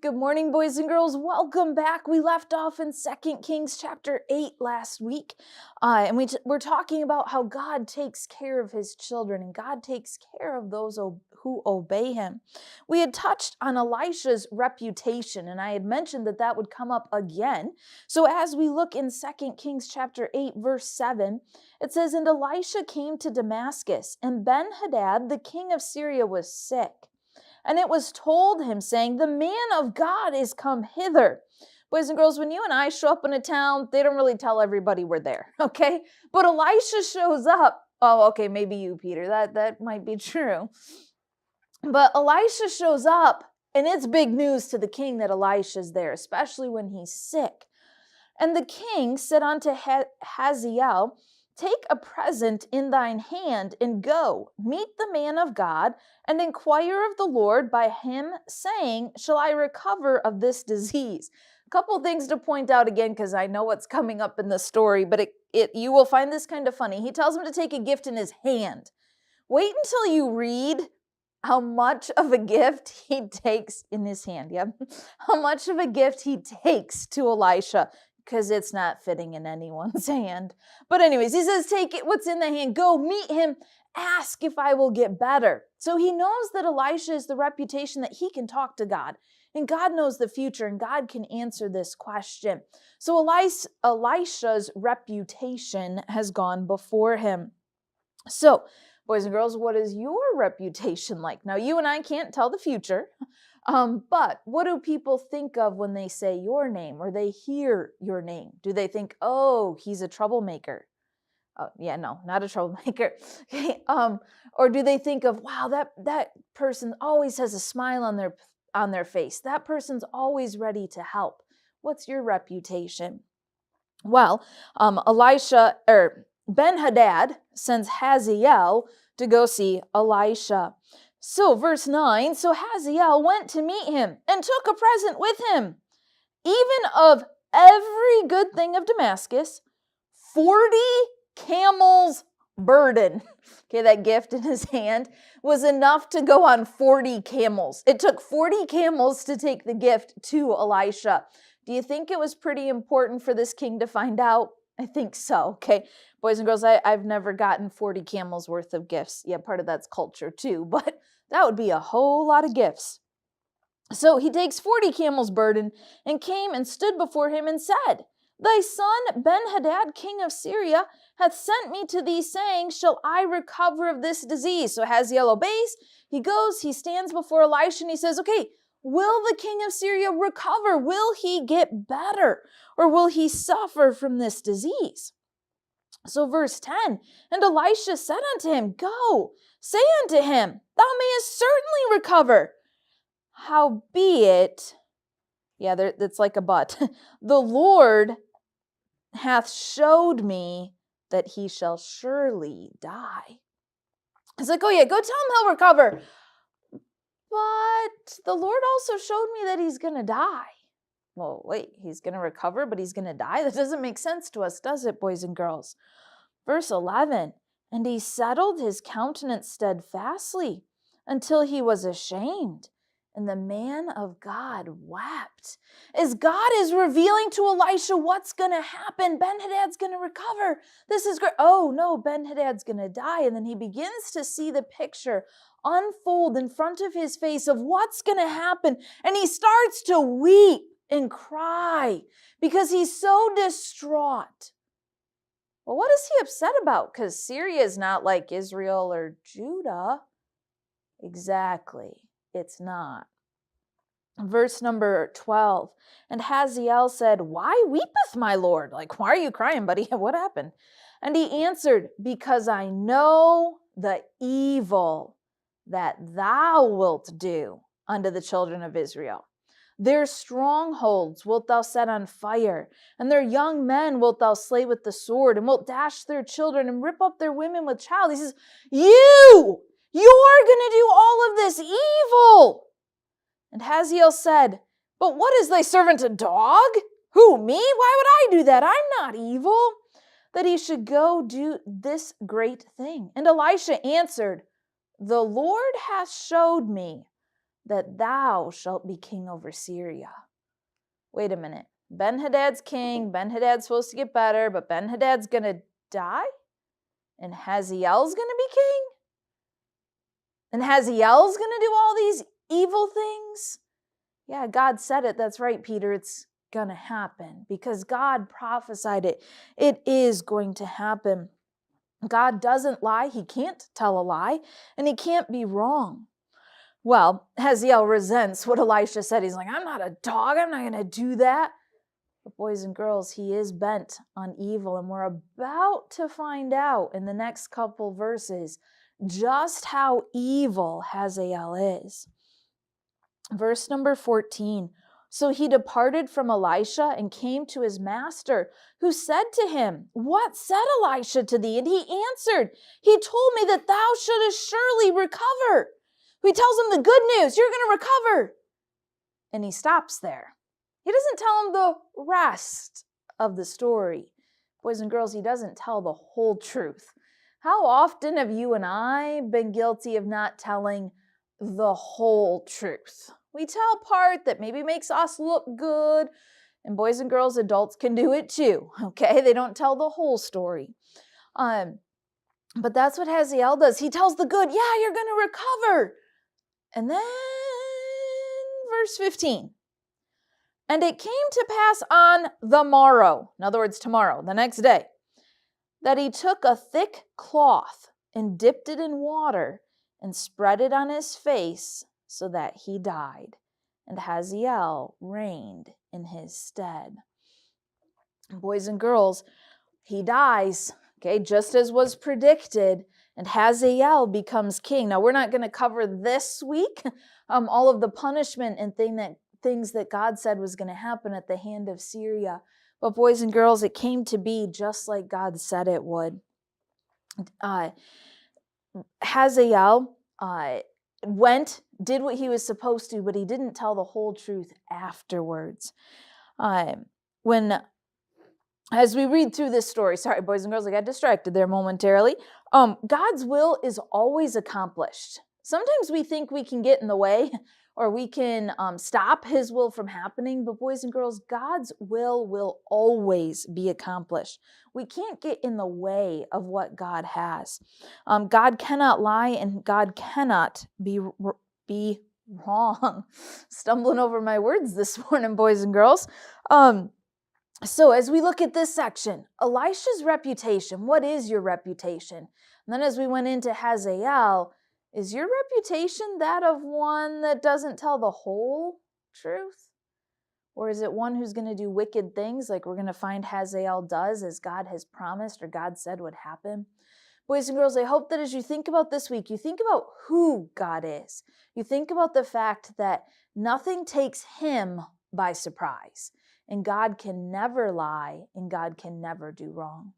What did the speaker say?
Good morning, boys and girls. Welcome back. We left off in 2 Kings chapter 8 last week. And we're talking about how God takes care of his children and God takes care of those who obey him. We had touched on Elisha's reputation, and I had mentioned that that would come up again. So as we look in 2 Kings chapter 8, verse 7, it says, "And Elisha came to Damascus, and Ben-Hadad, the king of Syria, was sick. And it was told him, saying, the man of God is come hither." Boys and girls, when you and I show up in a town, they don't really tell everybody we're there, okay? But Elisha shows up. Oh, okay, maybe you, Peter. That might be true. But Elisha shows up, and it's big news to the king that Elisha's there, especially when he's sick. And the king said unto Hazael, "Take a present in thine hand, and go, meet the man of God, and inquire of the Lord by him, saying, Shall I recover of this disease?" A couple things to point out again, because I know what's coming up in the story, but you will find this kind of funny. He tells him to take a gift in his hand. Wait until you read how much of a gift he takes in his hand. Yep. How much of a gift he takes to Elisha, because it's not fitting in anyone's hand. But anyways, he says, take it, what's in the hand, go meet him, ask if I will get better. So he knows that Elisha is the reputation that he can talk to God. And God knows the future, and God can answer this question. So Elisha's reputation has gone before him. So, boys and girls, what is your reputation like? Now, you and I can't tell the future. But what do people think of when they say your name or they hear your name? Do they think, oh, he's a troublemaker? Yeah, no, not a troublemaker. Okay. Or do they think of, wow, that person always has a smile on their face. That person's always ready to help. What's your reputation? Well, Ben-Hadad sends Hazael to go see Elisha. So verse 9, so Hazael went to meet him and took a present with him, even of every good thing of Damascus, 40 camels' burden. Okay, that gift in his hand was enough to go on 40 camels. It took 40 camels to take the gift to Elisha. Do you think it was pretty important for this king to find out? I think so, okay? Boys and girls, I've never gotten 40 camels worth of gifts. Yeah, part of that's culture too, but that would be a whole lot of gifts. So he takes 40 camels' burden and came and stood before him and said, "Thy son Ben-Hadad, king of Syria, hath sent me to thee, saying, Shall I recover of this disease?" So Hazael obeys. He goes, he stands before Elisha, and he says, okay, will the king of Syria recover? Will he get better? Or will he suffer from this disease? So verse 10, and Elisha said unto him, Go, say unto him, Thou mayest certainly recover. Howbeit, that's like a but, the Lord hath showed me that he shall surely die. It's like, oh yeah, go tell him he'll recover. But the Lord also showed me that he's going to die. Well, wait, he's going to recover, but he's going to die? That doesn't make sense to us, does it, boys and girls? Verse 11, and he settled his countenance steadfastly until he was ashamed. And the man of God wept. As God is revealing to Elisha what's going to happen, Ben-Hadad's going to recover. This is great. Oh no, Ben-Hadad's going to die. And then he begins to see the picture unfold in front of his face of what's going to happen. And he starts to weep and cry because he's so distraught. Well, what is he upset about? Because Syria is not like Israel or Judah. Exactly. It's not. Verse number 12, and Hazael said, Why weepeth my Lord? Like, why are you crying, buddy? What happened? And he answered, Because I know the evil that thou wilt do unto the children of Israel. Their strongholds wilt thou set on fire, and their young men wilt thou slay with the sword, and wilt dash their children and rip up their women with child. He says, you're going to do all of this evil. And Hazael said, But what is thy servant, a dog? Who, me? Why would I do that? I'm not evil, that he should go do this great thing. And Elisha answered, The Lord hath showed me that thou shalt be king over Syria. Wait a minute. Ben-Hadad's king. Ben-Hadad's supposed to get better, but Ben-Hadad's going to die? And Hazael's going to be king? And Hazael's going to do all these evil things? Yeah, God said it. That's right, Peter. It's going to happen because God prophesied it. It is going to happen. God doesn't lie. He can't tell a lie, and he can't be wrong. Well, Hazael resents what Elisha said. He's like, I'm not a dog. I'm not going to do that. But boys and girls, he is bent on evil, and we're about to find out in the next couple verses just how evil Hazael is. Verse number 14. So he departed from Elisha and came to his master, who said to him, What said Elisha to thee? And he answered, He told me that thou shouldest surely recover. He tells him the good news, you're going to recover. And he stops there. He doesn't tell him the rest of the story. Boys and girls, he doesn't tell the whole truth. How often have you and I been guilty of not telling the whole truth? We tell part that maybe makes us look good, and boys and girls, adults can do it too, okay? They don't tell the whole story. But that's what Hazael does. He tells the good, yeah, you're going to recover. And then verse 15. And it came to pass on the morrow, in other words, tomorrow, the next day, that he took a thick cloth and dipped it in water and spread it on his face so that he died. And Hazael reigned in his stead. Boys and girls, he dies, okay, just as was predicted, and Hazael becomes king. Now, we're not going to cover this week all of the punishment and things that God said was going to happen at the hand of Syria. But boys and girls, it came to be just like God said it would. Hazael did what he was supposed to, but he didn't tell the whole truth afterwards. As we read through this story, sorry, boys and girls, I got distracted there momentarily. God's will is always accomplished. Sometimes we think we can get in the way or we can stop his will from happening, but boys and girls, God's will always be accomplished. We can't get in the way of what God has. God cannot lie and God cannot be wrong. Stumbling over my words this morning, boys and girls. So as we look at this section, Elisha's reputation, what is your reputation? And then as we went into Hazael, is your reputation that of one that doesn't tell the whole truth? Or is it one who's going to do wicked things like we're going to find Hazael does as God has promised or God said would happen? Boys and girls, I hope that as you think about this week, you think about who God is. You think about the fact that nothing takes him by surprise. And God can never lie, and God can never do wrong.